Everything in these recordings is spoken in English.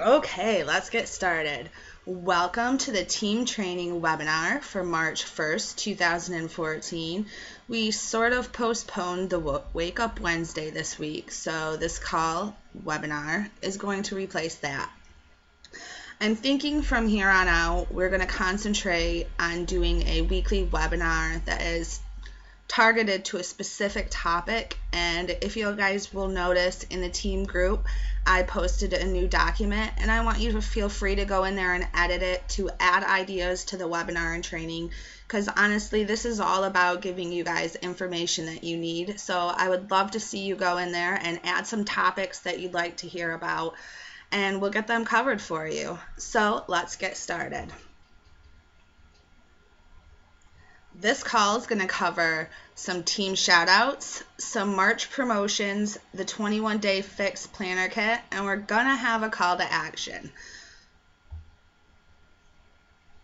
Okay, let's get started. Welcome to the team training webinar for March 1st, 2014. We sort of postponed the Wake Up Wednesday this week, so this call webinar is going to replace that. I'm thinking from here on out, we're going to concentrate on doing a weekly webinar that is targeted to a specific topic. And if you guys will notice in the team group, I posted a new document, and I want you to feel free to go in there and edit it to add ideas to the webinar and training, because honestly, this is all about giving you guys information that you need. So I would love to see you go in there and add some topics that you'd like to hear about, and we'll get them covered for you. So let's get started. This call is going to cover some team shoutouts, some March promotions, the 21-day fix planner kit, and we're going to have a call to action.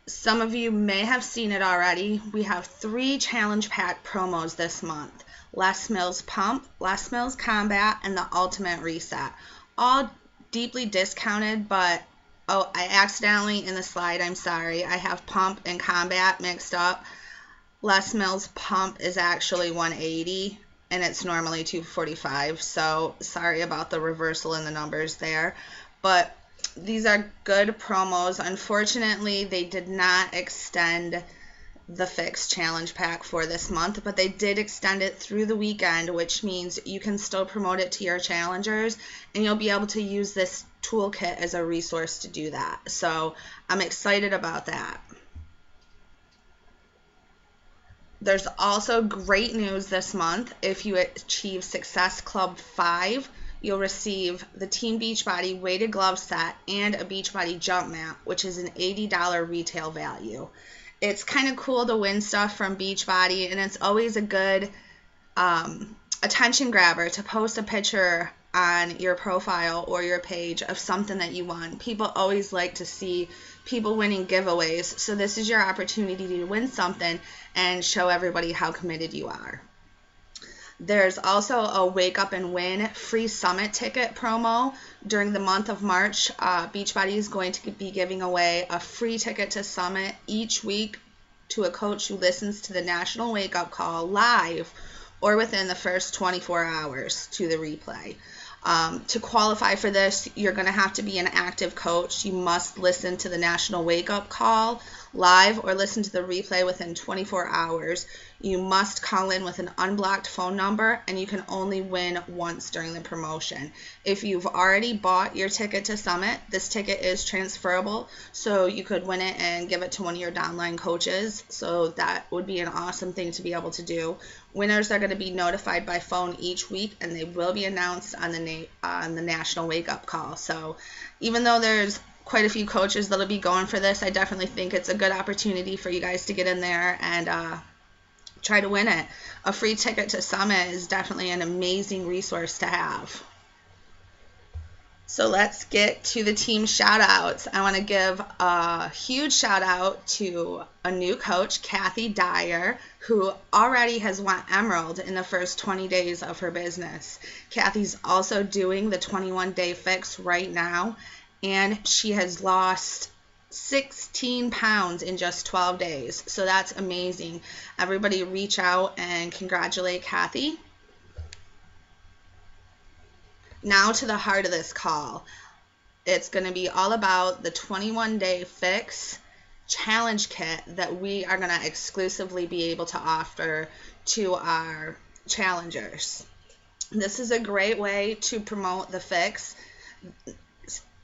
Some of you may have seen it already. We have 3 challenge pack promos this month: Les Mills Pump, Les Mills Combat, and the Ultimate Reset. All deeply discounted, but I accidentally in the slide, I'm sorry, I have Pump and Combat mixed up. Les Mills Pump is actually $180 and it's normally $245, so sorry about the reversal in the numbers there. But these are good promos. Unfortunately, they did not extend the Fix Challenge Pack for this month, but they did extend it through the weekend, which means you can still promote it to your challengers, and you'll be able to use this toolkit as a resource to do that. So I'm excited about that. There's also great news this month. If you achieve Success Club 5, you'll receive the Team Beachbody weighted glove set and a Beachbody jump mat, which is an $80 retail value. It's kind of cool to win stuff from Beachbody, and it's always a good attention grabber to post a picture on your profile or your page of something that you won. People always like to see people winning giveaways, so this is your opportunity to win something and show everybody how committed you are. There's also a Wake Up and Win free summit ticket promo. During the month of March, Beachbody is going to be giving away a free ticket to Summit each week to a coach who listens to the National Wake Up Call live or within the first 24 hours to the replay. To qualify for this, you're going to have to be an active coach. You must listen to the National Wake Up Call live or listen to the replay within 24 hours. You must call in with an unblocked phone number, and you can only win once during the promotion. If you've already bought your ticket to Summit, this ticket is transferable, so you could win it and give it to one of your downline coaches. So that would be an awesome thing to be able to do. Winners are going to be notified by phone each week, and they will be announced on the National Wake Up Call. So even though there's quite a few coaches that'll be going for this, I definitely think it's a good opportunity for you guys to get in there and try to win it. A free ticket to Summit is definitely an amazing resource to have. So let's get to the team shout outs. I want to give a huge shout out to a new coach, Kathy Dyer, who already has won Emerald in the first 20 days of her business. Kathy's also doing the 21-day fix right now, and she has lost 16 pounds in just 12 days. So that's amazing. Everybody reach out and congratulate Kathy. Now to the heart of this call. It's going to be all about the 21-day fix challenge kit that we are going to exclusively be able to offer to our challengers. This is a great way to promote the fix,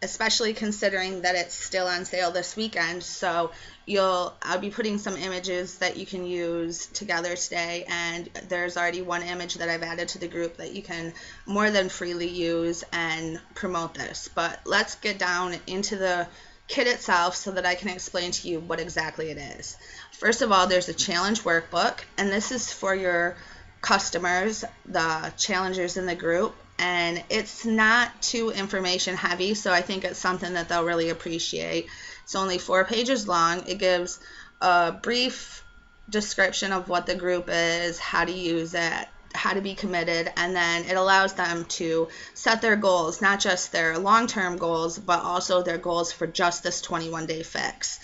especially considering that it's still on sale this weekend. So I'll be putting some images that you can use together today, and there's already one image that I've added to the group that you can more than freely use and promote this. But let's get down into the kit itself so that I can explain to you what exactly it is. First of all, there's a challenge workbook, and this is for your customers, the challengers in the group. And it's not too information heavy, so I think it's something that they'll really appreciate. It's only 4 pages long. It gives a brief description of what the group is, how to use it, how to be committed, and then it allows them to set their goals, not just their long-term goals, but also their goals for just this 21-day fix.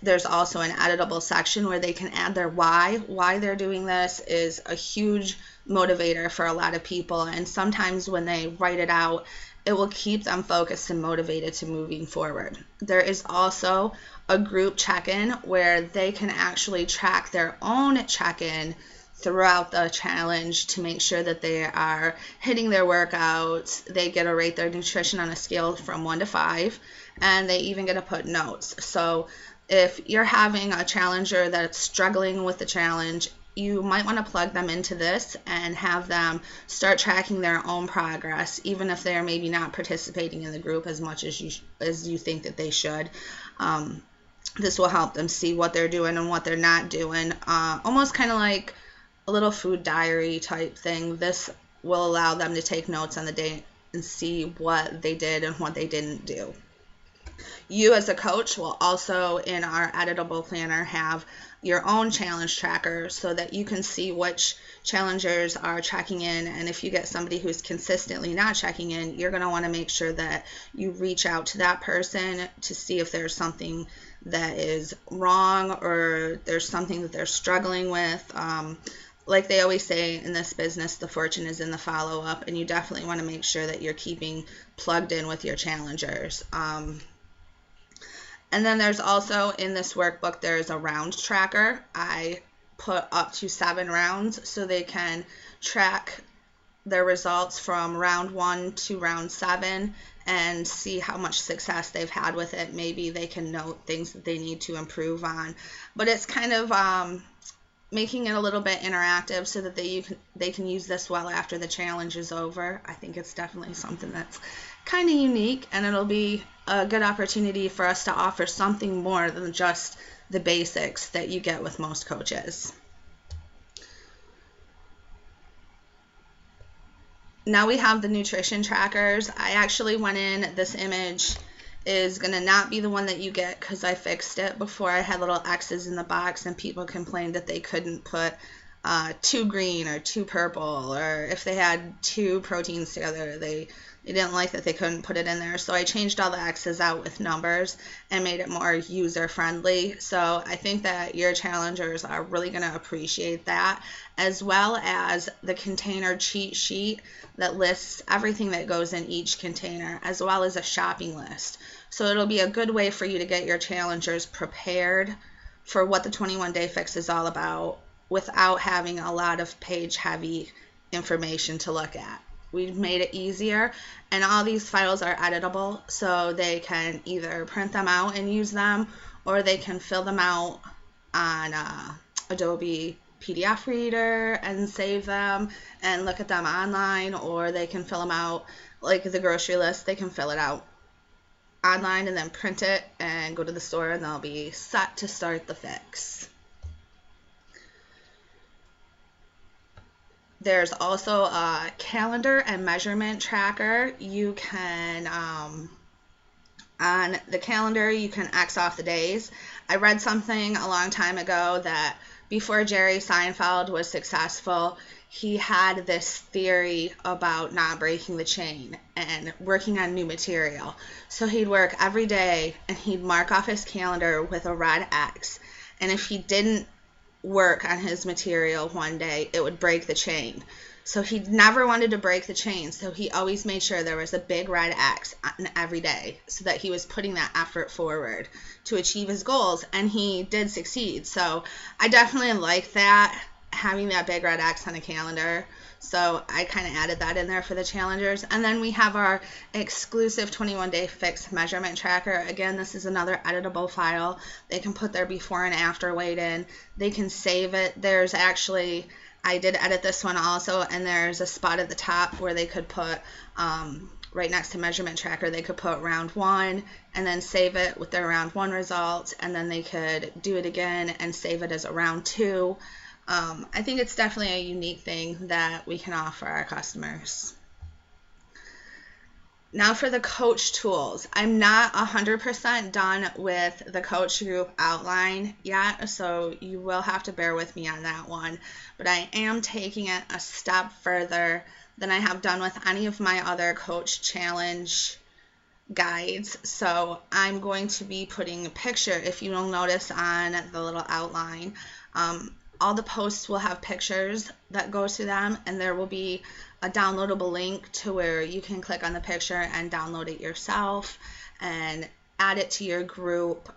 There's also an editable section where they can add their why they're doing this is a huge motivator for a lot of people, and sometimes when they write it out, it will keep them focused and motivated to moving forward. There is also a group check-in where they can actually track their own check-in throughout the challenge to make sure that they are hitting their workouts. They get to rate their nutrition on a scale from 1 to 5, and they even get to put notes. So if you're having a challenger that's struggling with the challenge, you might want to plug them into this and have them start tracking their own progress, even if they're maybe not participating in the group as much as you think that they should. This will help them see what they're doing and what they're not doing, almost kind of like a little food diary type thing. This will allow them to take notes on the day and see what they did and what they didn't do. You as a coach will also, in our editable planner, have your own challenge tracker so that you can see which challengers are checking in, and if you get somebody who's consistently not checking in, you're going to want to make sure that you reach out to that person to see if there's something that is wrong or there's something that they're struggling with. Like they always say in this business, the fortune is in the follow-up, and you definitely want to make sure that you're keeping plugged in with your challengers. And then there's also, in this workbook, there's a round tracker. I put up to 7 rounds so they can track their results from round 1 to round 7 and see how much success they've had with it. Maybe they can note things that they need to improve on. But it's kind of making it a little bit interactive so that they can use this well after the challenge is over. I think it's definitely something that's kind of unique, and it'll be a good opportunity for us to offer something more than just the basics that you get with most coaches. Now we have the nutrition trackers. I actually went in, this image is going to not be the one that you get because I fixed it. Before I had little X's in the box and people complained that they couldn't put 2 green or 2 purple, or if they had 2 proteins together, they didn't like that they couldn't put it in there. So I changed all the X's out with numbers and made it more user friendly. So I think that your challengers are really going to appreciate that, as well as the container cheat sheet that lists everything that goes in each container, as well as a shopping list. So it'll be a good way for you to get your challengers prepared for what the 21-day fix is all about without having a lot of page-heavy information to look at. We've made it easier, and all these files are editable, so they can either print them out and use them, or they can fill them out on Adobe PDF Reader and save them and look at them online, or they can fill them out like the grocery list. They can fill it out online and then print it and go to the store, and they'll be set to start the fix. There's also a calendar and measurement tracker. You can, on the calendar, you can X off the days. I read something a long time ago that before Jerry Seinfeld was successful, he had this theory about not breaking the chain and working on new material. So he'd work every day and he'd mark off his calendar with a red X. And if he didn't work on his material one day, it would break the chain. So he never wanted to break the chain, so he always made sure there was a big red X on every day so that he was putting that effort forward to achieve his goals, and he did succeed. So I definitely like that, having that big red X on a calendar. So I kind of added that in there for the challengers. And then we have our exclusive 21-day fix measurement tracker. Again, this is another editable file. They can put their before and after weight in. They can save it. There's actually, I did edit this one also, and there's a spot at the top where they could put, right next to measurement tracker, they could put round 1 and then save it with their round 1 results, and then they could do it again and save it as a round 2. I think it's definitely a unique thing that we can offer our customers. Now for the coach tools. I'm not 100% done with the coach group outline yet, so you will have to bear with me on that one. But I am taking it a step further than I have done with any of my other coach challenge guides. So I'm going to be putting a picture, if you will notice on the little outline. All the posts will have pictures that go to them, and there will be a downloadable link to where you can click on the picture and download it yourself and add it to your group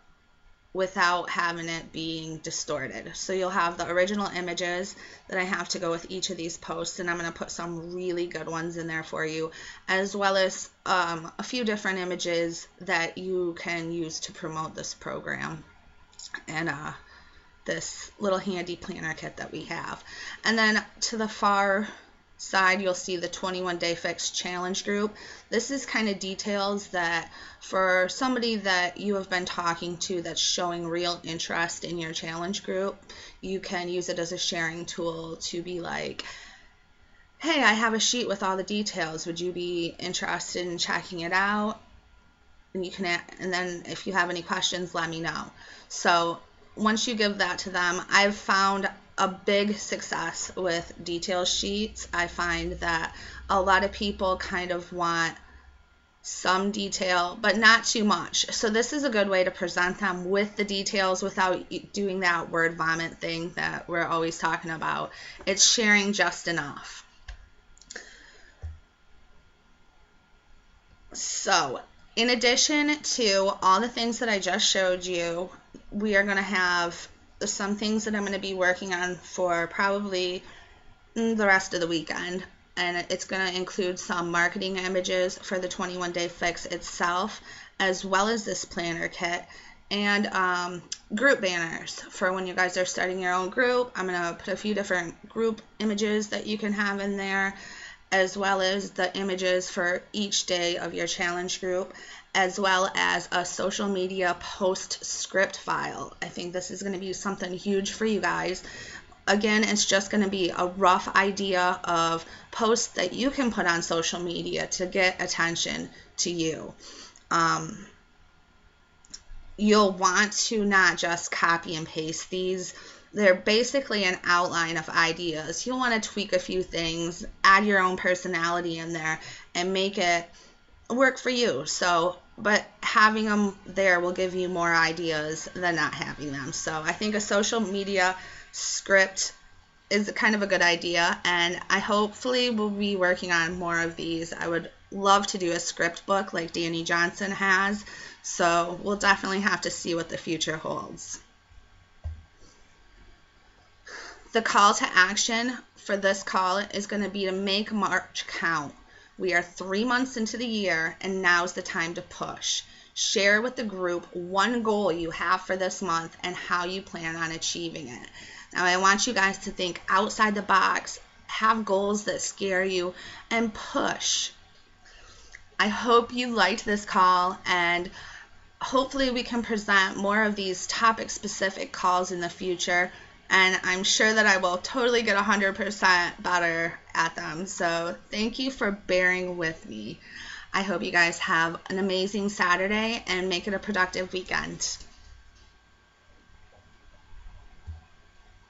without having it being distorted. So you'll have the original images that I have to go with each of these posts, and I'm going to put some really good ones in there for you, as well as a few different images that you can use to promote this program and this little handy planner kit that we have. And then to the far side, you'll see the 21-day fix challenge group. This is kind of details that for somebody that you have been talking to that's showing real interest in your challenge group, you can use it as a sharing tool to be like, hey, I have a sheet with all the details. Would you be interested in checking it out? And you can, and then if you have any questions, let me know. So once you give that to them, I've found a big success with detail sheets. I find that a lot of people kind of want some detail, but not too much. So this is a good way to present them with the details without doing that word vomit thing that we're always talking about. It's sharing just enough. So in addition to all the things that I just showed you, we are going to have some things that I'm going to be working on for probably the rest of the weekend. And it's going to include some marketing images for the 21-day fix itself, as well as this planner kit, and group banners for when you guys are starting your own group. I'm going to put a few different group images that you can have in there, as well as the images for each day of your challenge group, as well as a social media post script file. I think this is going to be something huge for you guys. Again, it's just going to be a rough idea of posts that you can put on social media to get attention to you. You'll want to not just copy and paste these. They're basically an outline of ideas. You'll want to tweak a few things, add your own personality in there, and make it work for you. So, but having them there will give you more ideas than not having them. So I think a social media script is kind of a good idea, and I hopefully will be working on more of these. I would love to do a script book like Danny Johnson has, so we'll definitely have to see what the future holds. The call to action for this call is going to be to make March count. We are 3 months into the year, and now's the time to push. Share with the group one goal you have for this month and how you plan on achieving it. Now, I want you guys to think outside the box, have goals that scare you, and push. I hope you liked this call, and hopefully we can present more of these topic-specific calls in the future. And I'm sure that I will totally get 100% better at them. So thank you for bearing with me. I hope you guys have an amazing Saturday and make it a productive weekend.